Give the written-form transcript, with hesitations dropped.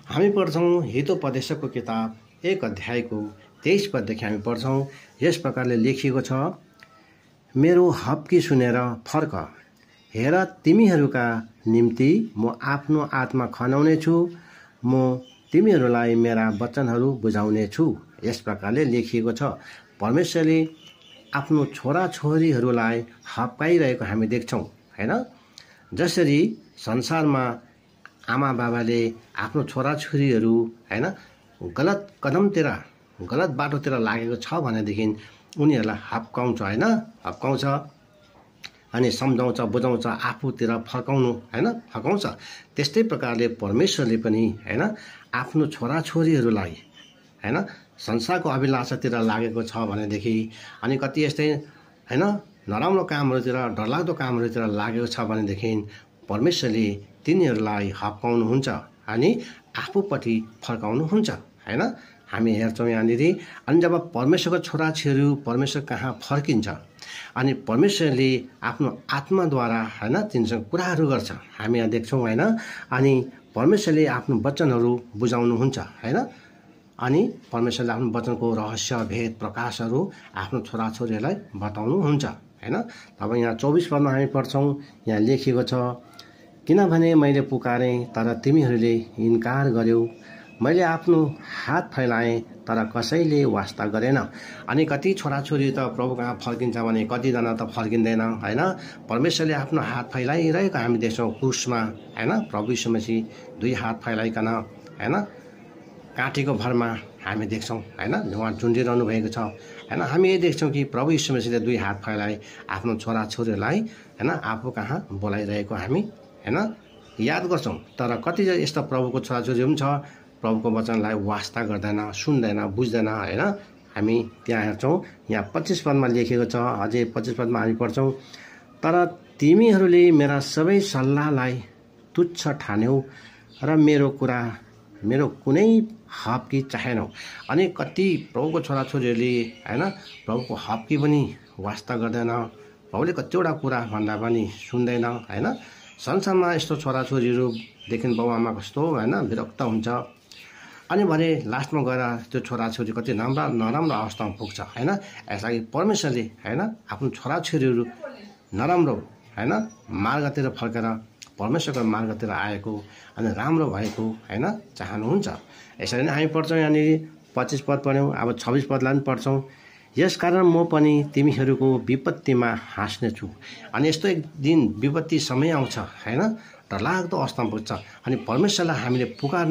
हामी पढ्छौं हितोपदेशको किताब 1 अध्यायको 23 पददेखि हामी पढ्छौं। यस प्रकारले लेखिएको छ, मेरो हप्की सुनेर फर्क, हेर तिमीहरूका निम्ति म आफ्नो आत्मा खनाउने छु, म तिमीहरूलाई मेरा वचनहरू बुझाउने छु। यस प्रकारले लेखिएको छ, परमेश्वरले आफ्नो छोराछोरीहरूलाई हप्काइरहेको हामी देख्छौं हैन। जसरी संसारमा आमा बाबाले आफ्नो छोराछोरीहरू हैन गलत कदमतिर गलत बाटोतिर लागेको छ भनेदेखि उनीहरूलाई हप्काउँछ हैन, हप्काउँछ अनि सम्झाउँछ, बुझाउँछ, आफूतिर फर्काउनु हैन फर्काउँछ। त्यस्तै प्रकारले परमेश्वरले पनि हैन आफ्नो छोराछोरीहरूलाई हैन संसारको अभिलाषातिर लागेको छ भनेदेखि अनि कति यस्तै हैन नराम्रो कामहरूतिर डरलाग्दो कामहरूतिर लागेको छ भनेदेखि परमेश्वरले तिनीहरूलाई हप्काउनुहुन्छ अनि आफूपट्टि फर्काउनुहुन्छ हैन। हामी हेर्छौं यहाँनिर, अनि जब परमेश्वरको छोराछोरी परमेश्वर कहाँ फर्किन्छ अनि परमेश्वरले आफ्नो आत्माद्वारा हैन तिनीसँग कुराहरू गर्छ, हामी यहाँ देख्छौं हैन। अनि परमेश्वरले आफ्नो वचनहरू बुझाउनुहुन्छ हैन, अनि परमेश्वरले आफ्नो वचनको रहस्य भेद प्रकाशहरू आफ्नो छोराछोरीहरूलाई बताउनुहुन्छ हैन। अब यहाँ 24 पदमा हामी पढ्छौं, यहाँ लेखिएको छ, किनभने मैले पुकारेँ तर तिमीहरूले इन्कार गर्यौ, मैले आफ्नो हात फैलाएँ तर कसैले वास्ता गरेन। अनि कति छोराछोरी त प्रभु कहाँ फर्किन्छ भने कतिजना त फर्किँदैन हैन। परमेश्वरले आफ्नो हात फैलाइरहेको हामी देख्छौं क्रुसमा हैन। प्रभु यीशु मसीह 2 हात फैलाइकन हैन काँटीको भरमा हामी देख्छौं हैन उहाँ झुन्डिरहनु भएको छ हैन। हामी यही देख्छौं कि प्रभु यीशु मसीहले 2 हात फैलाए आफ्नो छोराछोरीलाई हैन आफू कहाँ बोलाइरहेको हामी हैन याद गर्छौं। तर कति यस्ता प्रभुको छोराछोरी पनि छ, प्रभुको वचनलाई वास्ता गर्दैन, सुन्दैन, बुझ्दैन हैन। हामी त्यहाँ हेर्छौं, यहाँ 25 पदमा लेखेको छ, अझै 25 पदमा हामी पढ्छौं, तर तिमीहरूले मेरा सबै सल्लाहलाई तुच्छ ठान्यौ र मेरो कुनै हप्की चाहेनौ। अनि कति प्रभुको छोराछोरीहरूले हैन प्रभुको हप्की पनि वास्ता गर्दैन, प्रभुले कतिवटा कुरा भन्दा पनि सुन्दैन हैन। संसारमा यस्तो छोराछोरीहरू देखिन बाउ आमा कस्तो हैन विरक्त हुन्छ, अनि भने लास्टमा गएर त्यो छोराछोरी कति नराम्रो अवस्थामा पुग्छ हैन। यसलाई परमेश्वरले हैन आफ्नो छोराछोरीहरू नराम्रो हैन मार्गतिर फर्केर परमेश्वरको मार्गतिर आएको अनि राम्रो भएको हैन चाहनुहुन्छ। यसरी नै हामी पढ्छौं यहाँनिर 25 पद पढ्यौं, अब 26 पदलाई पनि पढ्छौं, यसकारण म पनि तिमीहरूको विपत्तिमा हाँस्ने छु। अनि यस्तो एक दिन विपत्ति समय आउँछ हैन, डरलाग्दो अवस्थामा पुग्छ अनि परमेश्वरलाई हामीले पुकार